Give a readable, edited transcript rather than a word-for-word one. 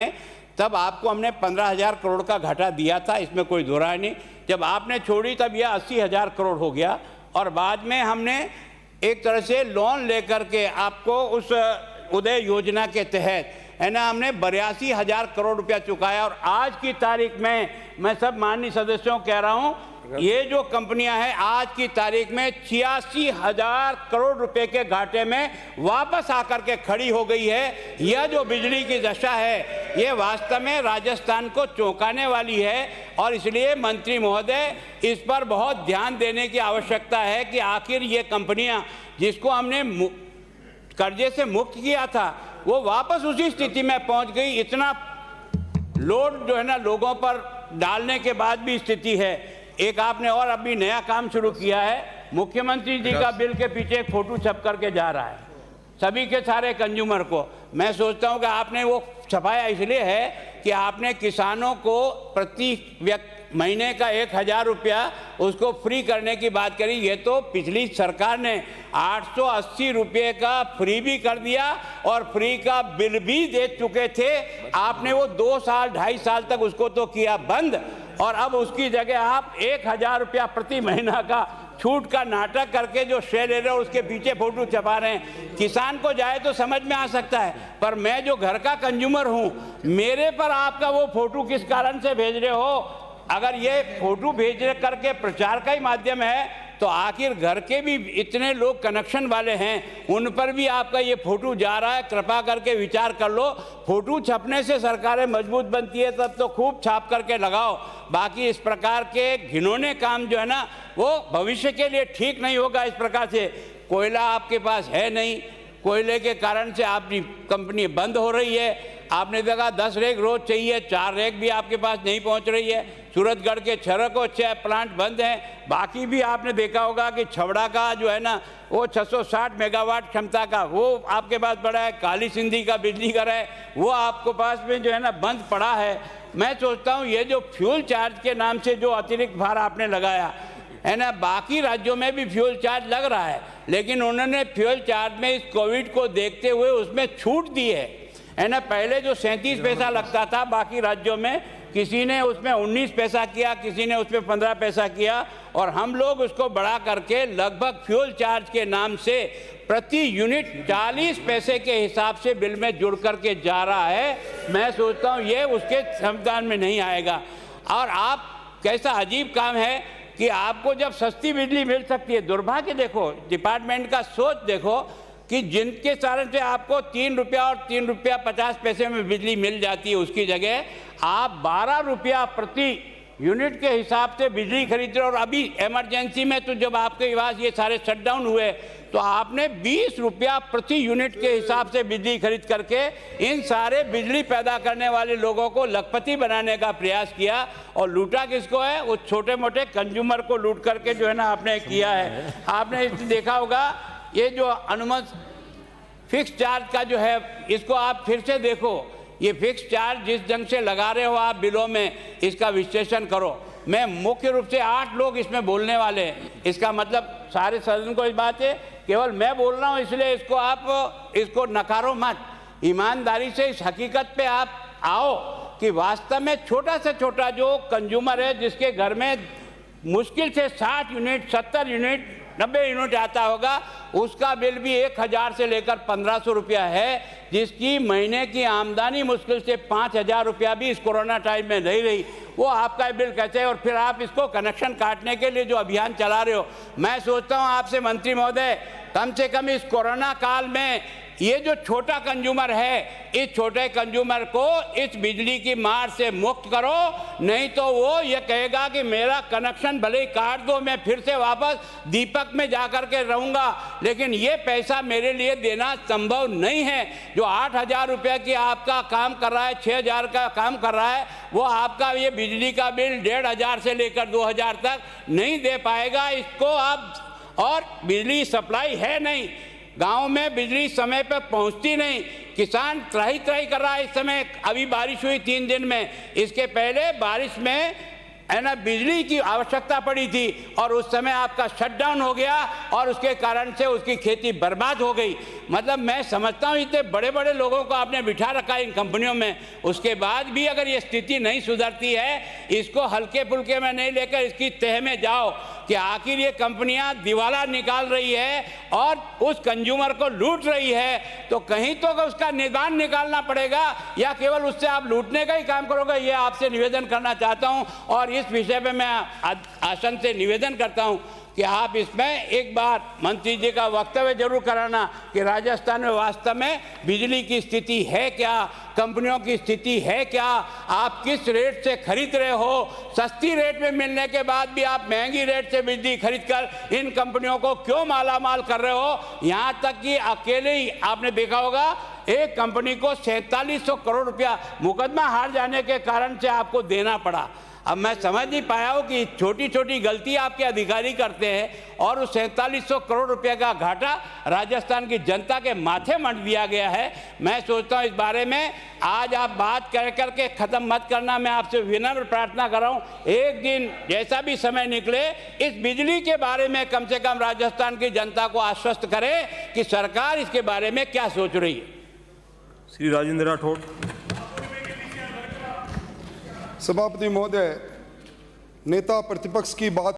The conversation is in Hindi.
तब आपको हमने 15,000 करोड़ का घाटा दिया था, इसमें कोई दो राय नहीं। जब आपने छोड़ी तब यह 80,000 करोड़ हो गया और बाद में हमने एक तरह से लोन लेकर के आपको उस उदय योजना के तहत है ना हमने 82,000 करोड़ रुपया चुकाया। और आज की तारीख में मैं सब माननीय सदस्यों को कह रहा हूँ, ये जो कंपनियां हैं आज की तारीख में 86,000 करोड़ रुपए के घाटे में वापस आकर के खड़ी हो गई है। यह जो बिजली की दशा है ये वास्तव में राजस्थान को चौंकाने वाली है और इसलिए मंत्री महोदय इस पर बहुत ध्यान देने की आवश्यकता है कि आखिर ये कंपनियां जिसको हमने कर्जे से मुक्त किया था वो वापस उसी स्थिति में पहुंच गई। इतना लोड जो है ना लोगों पर डालने के बाद भी स्थिति है। एक आपने और अभी नया काम शुरू किया है, मुख्यमंत्री जी का बिल के पीछे एक फोटो छप करके जा रहा है सभी के सारे कंज्यूमर को। मैं सोचता हूं कि आपने वो छपाया इसलिए है कि आपने किसानों को प्रति महीने का 1,000 रुपया उसको फ्री करने की बात करी। ये तो पिछली सरकार ने 880 रुपये का फ्री भी कर दिया और फ्री का बिल भी दे चुके थे। आपने वो 2 साल 2.5 साल तक उसको तो किया बंद और अब उसकी जगह आप 1,000 रुपया प्रति महीना का छूट का नाटक करके जो शेयर ले रहे हो उसके पीछे फोटो छपा रहे हैं। किसान को जाए तो समझ में आ सकता है, पर मैं जो घर का कंज्यूमर हूं मेरे पर आपका वो फोटो किस कारण से भेज रहे हो? अगर ये फोटो भेज करके प्रचार का ही माध्यम है तो आखिर घर के भी इतने लोग कनेक्शन वाले हैं उन पर भी आपका ये फोटो जा रहा है। कृपा करके विचार कर लो। फोटो छपने से सरकारें मजबूत बनती है तब तो खूब छाप करके लगाओ, बाकी इस प्रकार के घिनौने काम जो है ना वो भविष्य के लिए ठीक नहीं होगा। इस प्रकार से कोयला आपके पास है नहीं, कोयले के कारण से आपकी कंपनी बंद हो रही है। आपने देखा 10 रेक रोज चाहिए, 4 रेक भी आपके पास नहीं पहुंच रही है। सूरतगढ़ के 6 प्लांट बंद हैं। बाकी भी आपने देखा होगा कि छबड़ा का जो है ना वो 660 मेगावाट क्षमता का वो आपके पास पड़ा है। काली सिंधी का बिजली घर है वो आपके पास में जो है ना बंद पड़ा है। मैं सोचता हूँ ये जो फ्यूल चार्ज के नाम से जो अतिरिक्त भार आपने लगाया है ना, बाकी राज्यों में भी फ्यूल चार्ज लग रहा है लेकिन उन्होंने फ्यूल चार्ज में इस कोविड को देखते हुए उसमें छूट दी है ना। पहले जो 37 पैसा लगता था बाकी राज्यों में, किसी ने उसमें 19 पैसा किया, किसी ने उसमें 15 पैसा किया और हम लोग उसको बढ़ा करके लगभग फ्यूल चार्ज के नाम से प्रति यूनिट 40 पैसे के हिसाब से बिल में जुड़ करके जा रहा है। मैं सोचता हूँ ये उसके संविधान में नहीं आएगा। और आप कैसा अजीब काम है कि आपको जब सस्ती बिजली मिल सकती है, दुर्भाग्य देखो डिपार्टमेंट का सोच देखो कि जिनके कारण से आपको 3 रुपया और 3 रुपया 50 पैसे में बिजली मिल जाती है उसकी जगह आप 12 रुपया प्रति यूनिट के हिसाब से बिजली खरीद रहे हो। और अभी इमरजेंसी में तो जब आपके पास ये सारे शटडाउन हुए तो आपने 20 रुपया प्रति यूनिट के हिसाब से बिजली खरीद करके इन सारे बिजली पैदा करने वाले लोगों को लखपति बनाने का प्रयास किया। और लूटा किसको है? वो छोटे मोटे कंज्यूमर को लूट करके जो है ना आपने किया है। आपने देखा होगा ये जो अनुमत फिक्स चार्ज का जो है इसको आप फिर से देखो। ये फिक्स चार्ज जिस ढंग से लगा रहे हो आप बिलों में, इसका विश्लेषण करो। मैं मुख्य रूप से 8 लोग इसमें बोलने वाले हैं, इसका मतलब सारे सदन को इस बात है, केवल मैं बोल रहा हूँ इसलिए इसको आप इसको नकारो मत। ईमानदारी से इस हकीकत पे आप आओ कि वास्तव में छोटा से छोटा जो कंज्यूमर है जिसके घर में मुश्किल से 60 यूनिट 70 यूनिट 90 यूनिट आता होगा उसका बिल भी 1,000 से लेकर 1,500 रुपया है, जिसकी महीने की आमदनी मुश्किल से 5,000 रुपया भी इस कोरोना टाइम में नहीं रही। वो आपका बिल कैसे है? और फिर आप इसको कनेक्शन काटने के लिए जो अभियान चला रहे हो, मैं सोचता हूँ आपसे मंत्री महोदय कम से कम इस कोरोना काल में ये जो छोटा कंज्यूमर है इस छोटे कंज्यूमर को इस बिजली की मार से मुक्त करो, नहीं तो वो ये कहेगा कि मेरा कनेक्शन भले ही काट दो, मैं फिर से वापस दीपक में जाकर के रहूँगा, लेकिन ये पैसा मेरे लिए देना संभव नहीं है। जो 8,000 रुपये की आपका काम कर रहा है, 6,000 का काम कर रहा है, वो आपका ये बिजली का बिल 1,500 से लेकर 2,000 तक नहीं दे पाएगा। इसको आप, और बिजली सप्लाई है नहीं, गांव में बिजली समय पर पहुंचती नहीं, किसान त्राही त्राही कर रहा है इस समय। अभी बारिश हुई 3 दिन में, इसके पहले बारिश में है ना बिजली की आवश्यकता पड़ी थी और उस समय आपका शटडाउन हो गया और उसके कारण से उसकी खेती बर्बाद हो गई। मतलब मैं समझता हूँ इतने बड़े बड़े लोगों को आपने बिठा रखा इन कंपनियों में, उसके बाद भी अगर ये स्थिति नहीं सुधरती है, इसको हल्के फुल्के में नहीं लेकर इसकी तह में जाओ कि आखिर ये कंपनियां दिवाला निकाल रही है और उस कंज्यूमर को लूट रही है, तो कहीं तो उसका निदान निकालना पड़ेगा या केवल उससे आप लूटने का ही काम करोगे। ये आपसे निवेदन करना चाहता हूं और इस विषय पे मैं आसन से निवेदन करता हूं कि आप इसमें एक बार मंत्री जी का वक्तव्य जरूर कराना कि राजस्थान में वास्तव में बिजली की स्थिति है क्या, कंपनियों की स्थिति है क्या, आप किस रेट से खरीद रहे हो, सस्ती रेट में मिलने के बाद भी आप महंगी रेट से बिजली खरीदकर इन कंपनियों को क्यों मालामाल कर रहे हो। यहाँ तक कि अकेले ही आपने देखा होगा एक कंपनी को 4700 करोड़ रुपया मुकदमा हार जाने के कारण से आपको देना पड़ा। अब मैं समझ नहीं पाया हूँ कि छोटी छोटी गलती आपके अधिकारी करते हैं और उस 4700 करोड़ रुपए का घाटा राजस्थान की जनता के माथे मढ़ दिया गया है। मैं सोचता हूँ इस बारे में आज आप बात कर करके ख़त्म मत करना, मैं आपसे विनम्र प्रार्थना कर रहा हूँ, एक दिन जैसा भी समय निकले इस बिजली के बारे में कम से कम राजस्थान की जनता को आश्वस्त करे कि सरकार इसके बारे में क्या सोच रही है। श्री राजेंद्र राठौड़। सभापति महोदय, नेता प्रतिपक्ष की बात